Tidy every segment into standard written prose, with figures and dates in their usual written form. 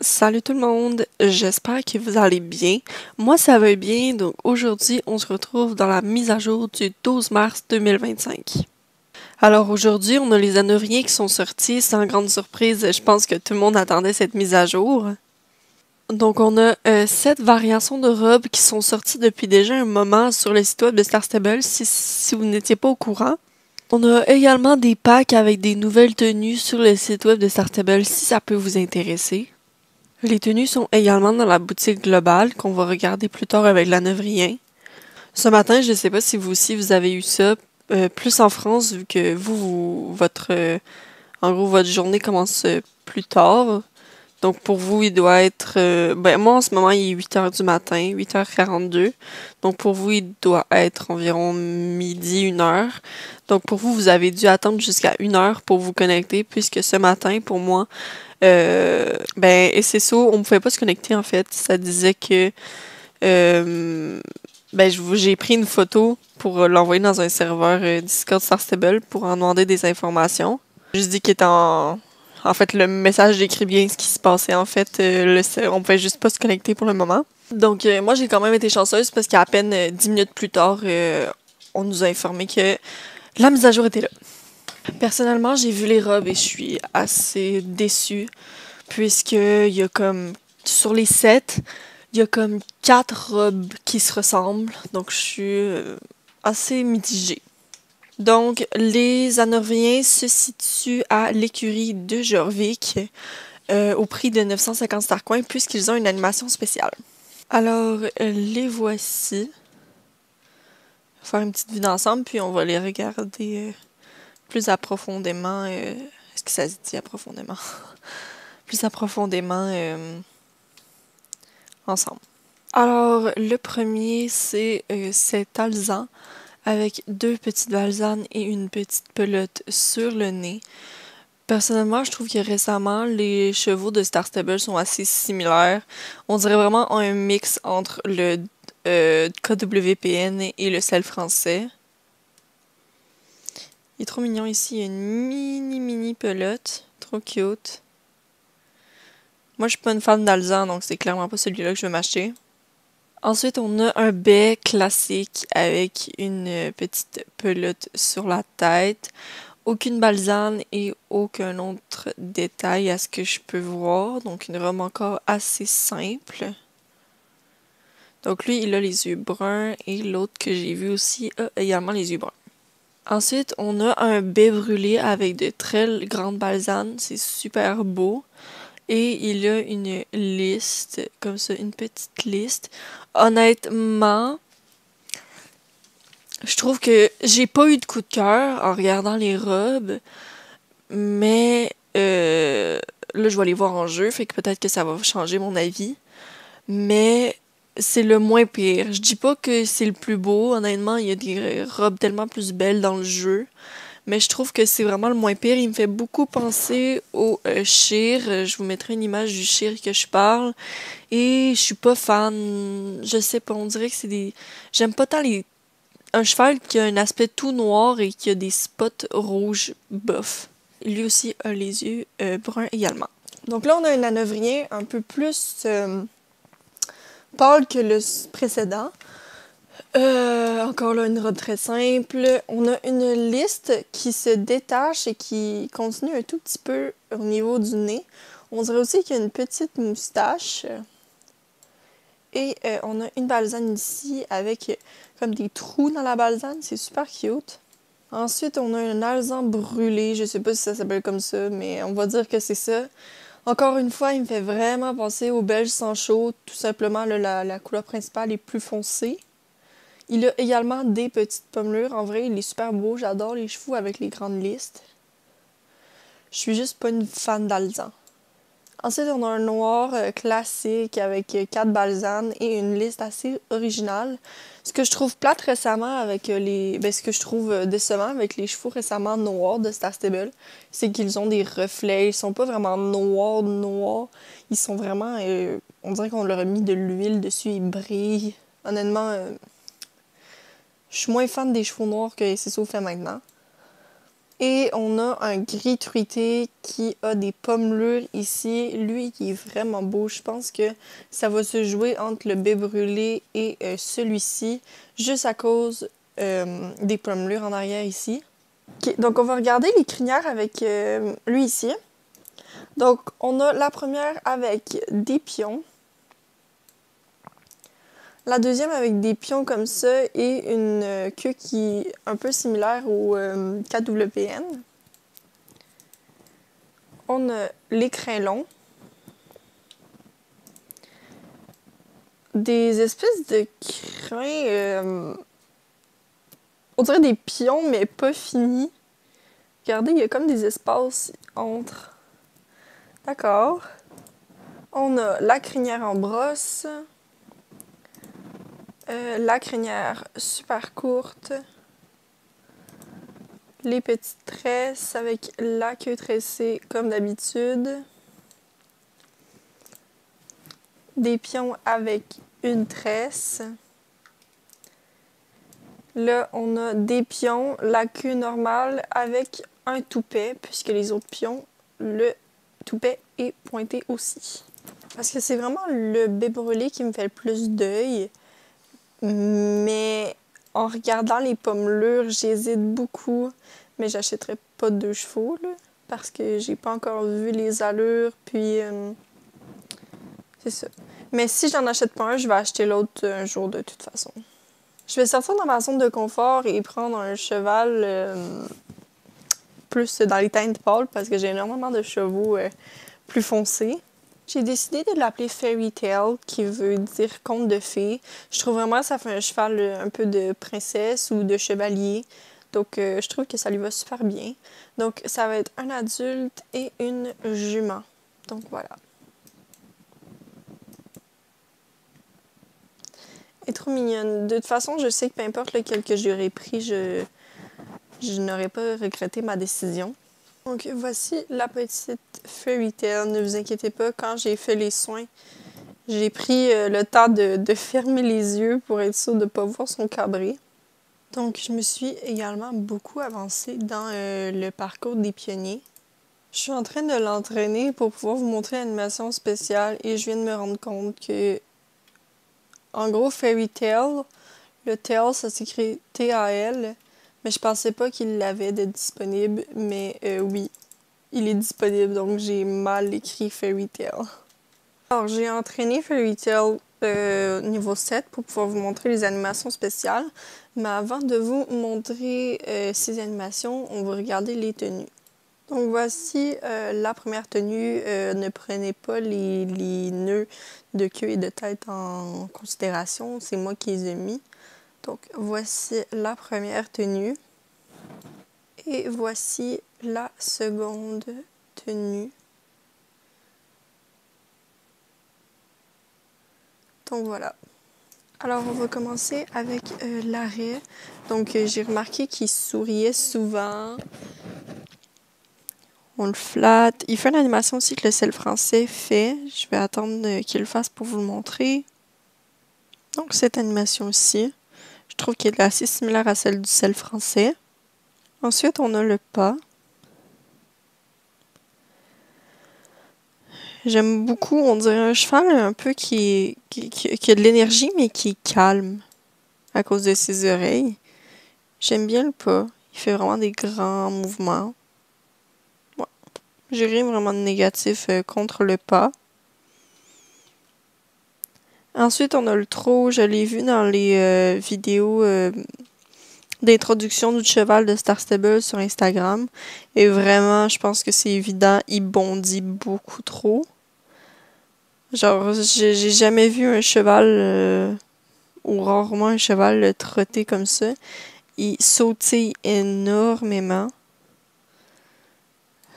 Salut tout le monde, j'espère que vous allez bien. Moi ça va bien, donc aujourd'hui on se retrouve dans la mise à jour du 12 mars 2025. Alors aujourd'hui on a les Hanovriens qui sont sortis, sans grande surprise, je pense que tout le monde attendait cette mise à jour. Donc on a 7 variations de robes qui sont sorties depuis déjà un moment sur le site web de Star Stable si vous n'étiez pas au courant. On a également des packs avec des nouvelles tenues sur le site web de Star Stable si ça peut vous intéresser. Les tenues sont également dans la boutique globale qu'on va regarder plus tard avec la Neuvrien. Ce matin, je ne sais pas si vous aussi vous avez eu ça, plus en France vu que en gros votre journée commence plus tard. Donc pour vous, il doit être, moi en ce moment il est 8h du matin, 8h42. Donc pour vous, il doit être environ midi, 1h. Donc pour vous, vous avez dû attendre jusqu'à 1h pour vous connecter puisque ce matin, pour moi, et c'est ça, on pouvait pas se connecter en fait. Ça disait que j'ai pris une photo pour l'envoyer dans un serveur Discord Star Stable pour en demander des informations. Juste dit qu'il était en fait, le message décrit bien ce qui se passait. En fait, on pouvait juste pas se connecter pour le moment. Donc, moi, j'ai quand même été chanceuse parce qu'à peine 10 minutes plus tard, on nous a informé que la mise à jour était là. Personnellement, j'ai vu les robes et je suis assez déçue puisque il y a comme sur les 7, il y a comme 4 robes qui se ressemblent. Donc je suis assez mitigée. Donc les Hanovriens se situent à l'écurie de Jorvik au prix de 950 starcoins puisqu'ils ont une animation spéciale. Alors les voici. On va faire une petite vue d'ensemble puis on va les regarder plus approfondément. Est-ce que ça se dit approfondément? Plus approfondément ensemble. Alors, le premier, c'est cet alezan avec 2 petites balsanes et une petite pelote sur le nez. Personnellement, je trouve que récemment, les chevaux de Star Stable sont assez similaires. On dirait vraiment un mix entre le KWPN et le sel français. Il est trop mignon ici, il y a une mini pelote. Trop cute. Moi, je suis pas une fan d'alezan, donc c'est clairement pas celui-là que je vais m'acheter. Ensuite, on a un bai classique avec une petite pelote sur la tête. Aucune balsane et aucun autre détail à ce que je peux voir. Donc, une robe encore assez simple. Donc, lui, il a les yeux bruns et l'autre que j'ai vu aussi a également les yeux bruns. Ensuite, on a un bai brûlé avec de très grandes balsanes. C'est super beau. Et il y a une liste, comme ça, une petite liste. Honnêtement, je trouve que j'ai pas eu de coup de cœur en regardant les robes, mais là, je vais aller voir en jeu, fait que peut-être que ça va changer mon avis. Mais c'est le moins pire. Je dis pas que c'est le plus beau, honnêtement, il y a des robes tellement plus belles dans le jeu. Mais je trouve que c'est vraiment le moins pire. Il me fait beaucoup penser au Sheer. Je vous mettrai une image du Sheer que je parle. Et je suis pas fan. Je sais pas, on dirait que c'est des... J'aime pas tant les... Un cheval qui a un aspect tout noir et qui a des spots rouges bof. Lui aussi a les yeux bruns également. Donc là, on a un Hanovrien un peu plus pâle que le précédent. Encore là, une robe très simple. On a une liste qui se détache et qui continue un tout petit peu au niveau du nez. On dirait aussi qu'il y a une petite moustache. Et on a une balsane ici avec comme des trous dans la balsane. C'est super cute. Ensuite, on a un alezan brûlé. Je sais pas si ça s'appelle comme ça, mais on va dire que c'est ça. Encore une fois, il me fait vraiment penser au belge Sancho. Tout simplement, là, la couleur principale est plus foncée. Il a également des petites pommelures. En vrai, il est super beau. J'adore les chevaux avec les grandes listes. Je suis juste pas une fan d'alezan. Ensuite, on a un noir classique avec 4 balsanes et une liste assez originale. Ce que je trouve plate récemment avec ce que je trouve décevant avec les chevaux récemment noirs de Star Stable, c'est qu'ils ont des reflets. Ils sont pas vraiment noirs. Ils sont vraiment... on dirait qu'on leur a mis de l'huile dessus, ils brillent. Honnêtement, je suis moins fan des chevaux noirs que SSO fait maintenant. Et on a un gris truité qui a des pommelures ici. Lui, il est vraiment beau. Je pense que ça va se jouer entre le baie brûlé et celui-ci, juste à cause des pommelures en arrière ici. Okay, donc, on va regarder les crinières avec lui ici. Donc, on a la première avec des pions. La deuxième avec des pions comme ça et une queue qui est un peu similaire au KWN. On a les crins longs. Des espèces de crins... on dirait des pions, mais pas finis. Regardez, il y a comme des espaces entre. D'accord. On a la crinière en brosse. La crinière super courte. Les petites tresses avec la queue tressée comme d'habitude. Des pions avec une tresse. Là, on a des pions, la queue normale avec un toupet, puisque les autres pions, le toupet est pointé aussi. Parce que c'est vraiment le baie brûlé qui me fait le plus d'œil. Mais en regardant les pommelures, j'hésite beaucoup. Mais j'achèterai pas 2 chevaux, là, parce que j'ai pas encore vu les allures, puis c'est ça. Mais si j'en achète pas un, je vais acheter l'autre un jour de toute façon. Je vais sortir dans ma zone de confort et prendre un cheval plus dans les teintes pâles parce que j'ai énormément de chevaux plus foncés. J'ai décidé de l'appeler Fairy Tale, qui veut dire conte de fées. Je trouve vraiment que ça fait un cheval un peu de princesse ou de chevalier. Donc, je trouve que ça lui va super bien. Donc, ça va être un adulte et une jument. Donc, voilà. Elle est trop mignonne. De toute façon, je sais que peu importe lequel que j'aurais pris, je n'aurais pas regretté ma décision. Donc, voici la petite Fairy Tale. Ne vous inquiétez pas, quand j'ai fait les soins, j'ai pris le temps de fermer les yeux pour être sûre de ne pas voir son cabré. Donc, je me suis également beaucoup avancée dans le parcours des pionniers. Je suis en train de l'entraîner pour pouvoir vous montrer l'animation spéciale et je viens de me rendre compte que, en gros, Fairy Tale, le Tale, ça s'écrit T-A-L, mais je pensais pas qu'il l'avait de disponible, mais oui, il est disponible, donc j'ai mal écrit Fairy Tale. Alors, j'ai entraîné Fairy Tale niveau 7 pour pouvoir vous montrer les animations spéciales. Mais avant de vous montrer ces animations, on va regarder les tenues. Donc, voici la première tenue. Ne prenez pas les nœuds de queue et de tête en considération. C'est moi qui les ai mis. Donc, voici la première tenue. Et voici la seconde tenue. Donc voilà. Alors on va commencer avec l'arrêt. Donc j'ai remarqué qu'il souriait souvent. On le flatte. Il fait une animation aussi que le sel français fait. Je vais attendre qu'il le fasse pour vous le montrer. Donc cette animation-ci, je trouve qu'elle est assez similaire à celle du sel français. Ensuite on a le pas. J'aime beaucoup, on dirait un cheval un peu qui a de l'énergie, mais qui est calme à cause de ses oreilles. J'aime bien le pas. Il fait vraiment des grands mouvements. Ouais. J'ai rien vraiment de négatif contre le pas. Ensuite, on a le trot. Je l'ai vu dans les vidéos d'introduction du cheval de Star Stable sur Instagram. Et vraiment, je pense que c'est évident, il bondit beaucoup trop. Genre, j'ai jamais vu un cheval, ou rarement un cheval trotter comme ça. Il sautille énormément.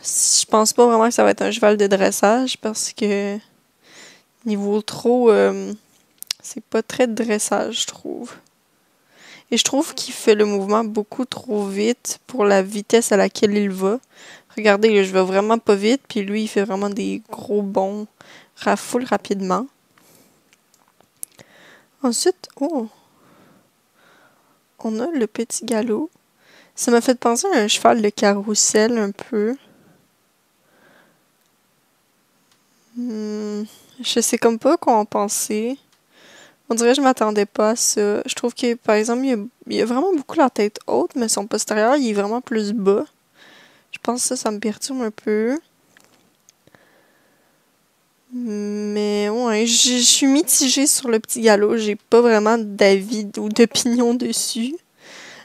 Je pense pas vraiment que ça va être un cheval de dressage parce que niveau trot, c'est pas très de dressage, je trouve. Et je trouve qu'il fait le mouvement beaucoup trop vite pour la vitesse à laquelle il va. Regardez, là, je vais vraiment pas vite, puis lui, il fait vraiment des gros bonds, rafoule rapidement. Ensuite, oh, on a le petit galop. Ça m'a fait penser à un cheval de carrousel un peu. Je sais comme pas quoi en penser. On dirait que je m'attendais pas à ça. Je trouve que, par exemple, il a vraiment beaucoup la tête haute, mais son postérieur, il est vraiment plus bas. Je pense que ça me perturbe un peu. Mais ouais, je suis mitigée sur le petit galop. J'ai pas vraiment d'avis ou d'opinion dessus.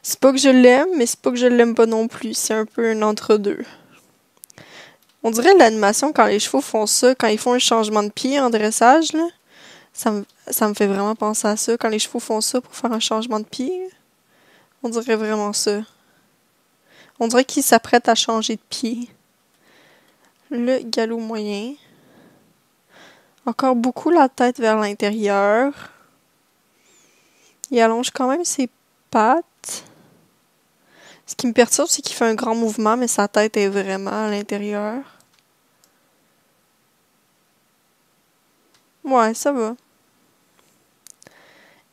C'est pas que je l'aime, mais c'est pas que je l'aime pas non plus. C'est un peu un entre-deux. On dirait l'animation quand les chevaux font ça, quand ils font un changement de pied en dressage, là. Ça me fait vraiment penser à ça. Quand les chevaux font ça pour faire un changement de pied, on dirait vraiment ça. On dirait qu'ils s'apprêtent à changer de pied. Le galop moyen. Encore beaucoup la tête vers l'intérieur. Il allonge quand même ses pattes. Ce qui me perturbe, c'est qu'il fait un grand mouvement, mais sa tête est vraiment à l'intérieur. Ouais, ça va.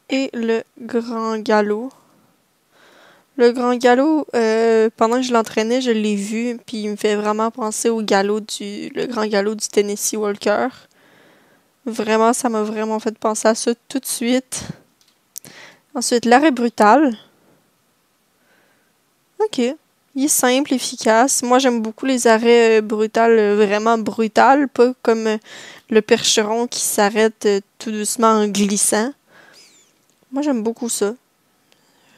Et le grand galop. Le grand galop, pendant que je l'entraînais, je l'ai vu, puis il me fait vraiment penser au le grand galop du Tennessee Walker. Vraiment, ça m'a vraiment fait penser à ça tout de suite. Ensuite, l'arrêt brutal. Ok. Il est simple, efficace. Moi, j'aime beaucoup les arrêts brutals, vraiment brutals, pas comme le percheron qui s'arrête tout doucement en glissant. Moi, j'aime beaucoup ça.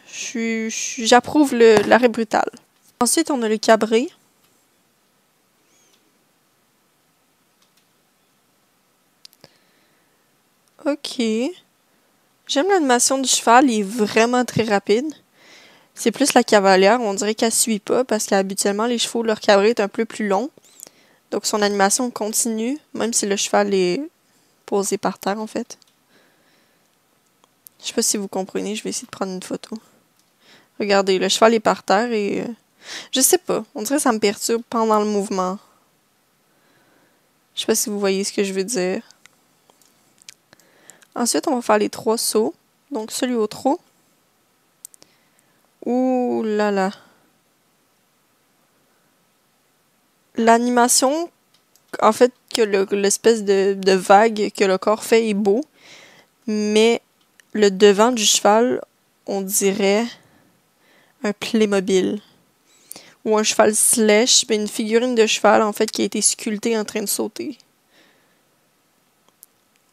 J'approuve l'arrêt brutal. Ensuite, on a le cabré. Ok. J'aime l'animation du cheval, il est vraiment très rapide. C'est plus la cavalière, on dirait qu'elle suit pas parce qu'habituellement les chevaux, leur cabré est un peu plus long. Donc son animation continue, même si le cheval est posé par terre en fait. Je sais pas si vous comprenez, je vais essayer de prendre une photo. Regardez, le cheval est par terre et... je sais pas, on dirait que ça me perturbe pendant le mouvement. Je sais pas si vous voyez ce que je veux dire. Ensuite, on va faire les 3 sauts. Donc celui au trot. Ouh là là. L'animation, en fait, que l'espèce de vague que le corps fait est beau. Mais le devant du cheval, on dirait un Playmobil. Ou un cheval sèche, mais une figurine de cheval, en fait, qui a été sculptée en train de sauter.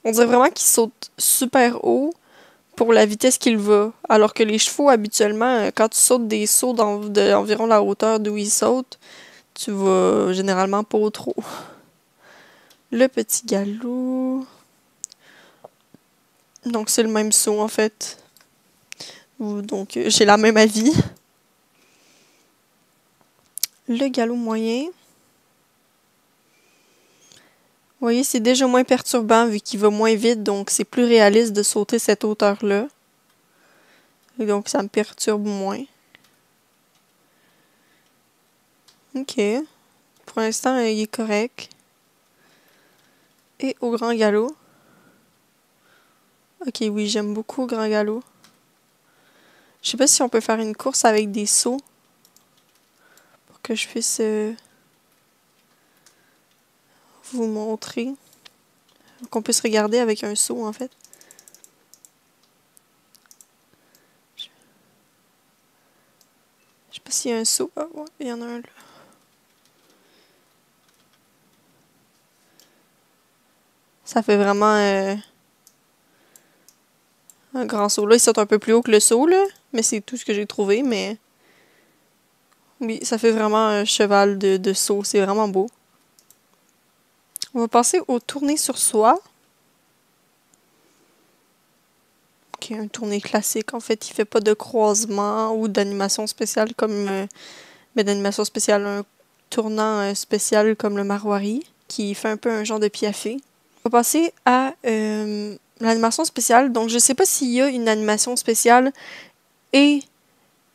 On dirait vraiment qu'il saute super haut pour la vitesse qu'il va. Alors que les chevaux, habituellement, quand tu sautes des sauts d'environ la hauteur d'où ils sautent, tu vas généralement pas trop. Le petit galop. Donc, c'est le même saut, en fait. Donc, j'ai la même avis. Le galop moyen. Vous voyez, c'est déjà moins perturbant vu qu'il va moins vite, donc c'est plus réaliste de sauter cette hauteur-là. Et donc, ça me perturbe moins. Ok. Pour l'instant, il est correct. Et au grand galop. Ok, oui, j'aime beaucoup au grand galop. Je sais pas si on peut faire une course avec des sauts. Pour que je puisse vous montrer. Qu'on puisse regarder avec un saut, en fait. Je sais pas s'il y a un saut. Ah, ouais, il y en a un là. Ça fait vraiment un grand saut. Là, il saute un peu plus haut que le saut, là. Mais c'est tout ce que j'ai trouvé, mais... oui, ça fait vraiment un cheval de saut. C'est vraiment beau. On va passer au tourné sur soi. Qui est un tourné classique. En fait, il fait pas de croisement ou d'animation spéciale comme... mais d'animation spéciale, un tournant spécial comme le Marwari, qui fait un peu un genre de piafé. On va passer à l'animation spéciale. Donc, je sais pas s'il y a une animation spéciale et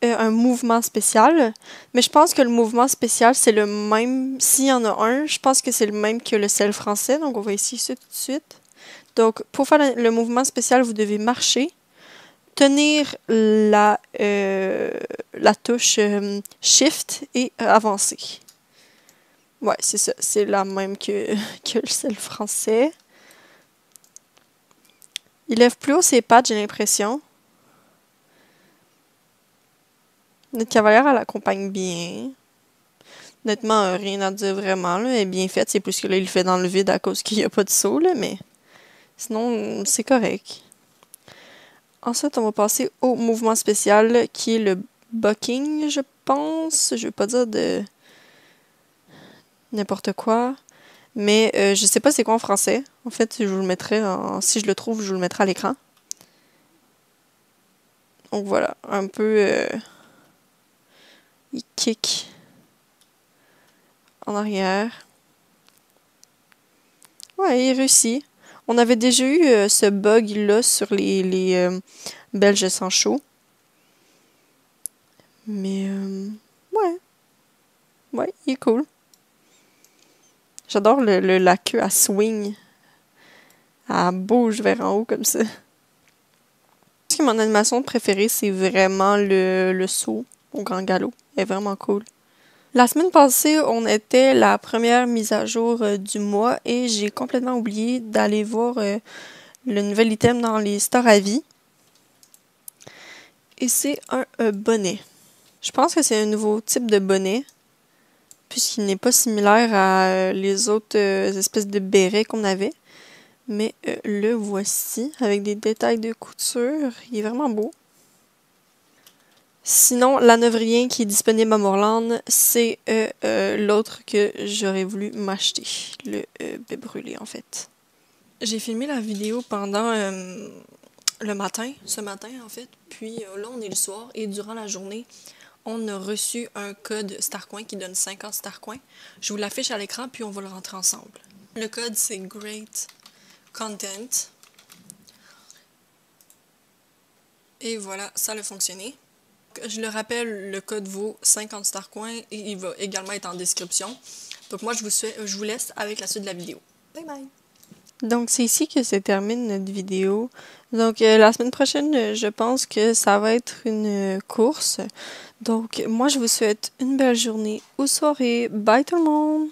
un mouvement spécial, mais je pense que le mouvement spécial, c'est le même. S'il y en a un, je pense que c'est le même que le sel français. Donc, on va essayer ça tout de suite. Donc, pour faire le mouvement spécial, vous devez marcher. tenir la touche Shift et avancer. Ouais, c'est ça. C'est la même que celle français. Il lève plus haut ses pattes, j'ai l'impression. Notre cavalière, elle accompagne bien. Honnêtement, rien à dire vraiment, là. Elle est bien faite. C'est plus que là, il le fait dans le vide à cause qu'il n'y a pas de saut, là, mais sinon, c'est correct. Ensuite, on va passer au mouvement spécial qui est le bucking, je pense. Je vais pas dire de n'importe quoi. Mais je sais pas c'est quoi en français. En fait, je vous le mettrai si je le trouve, je vous le mettrai à l'écran. Donc voilà, un peu il kick en arrière. Ouais, il réussit. On avait déjà eu ce bug-là sur les Belges sans chaud. Mais ouais. Ouais, il est cool. J'adore la queue à swing. Elle bouge vers en haut comme ça. Je pense que mon animation préférée, c'est vraiment le saut au grand galop. Elle est vraiment cool. La semaine passée, on était la première mise à jour du mois et j'ai complètement oublié d'aller voir le nouvel item dans les stores à vie. Et c'est un bonnet. Je pense que c'est un nouveau type de bonnet, puisqu'il n'est pas similaire à les autres espèces de bérets qu'on avait. Mais le voici, avec des détails de couture. Il est vraiment beau. Sinon, l'Hanovérien qui est disponible à Moorland, c'est l'autre que j'aurais voulu m'acheter. Le baie brûlé, en fait. J'ai filmé la vidéo pendant le matin, ce matin, en fait. Puis là, on est le soir et durant la journée, on a reçu un code Starcoin qui donne 50 Starcoins. Je vous l'affiche à l'écran, puis on va le rentrer ensemble. Le code, c'est Great Content. Et voilà, ça a fonctionné. Je le rappelle, le code vaut 50 Starcoins et il va également être en description. Donc moi, je vous laisse avec la suite de la vidéo. Bye bye! Donc c'est ici que se termine notre vidéo. Donc la semaine prochaine, je pense que ça va être une course. Donc moi, je vous souhaite une belle journée ou soirée. Bye tout le monde!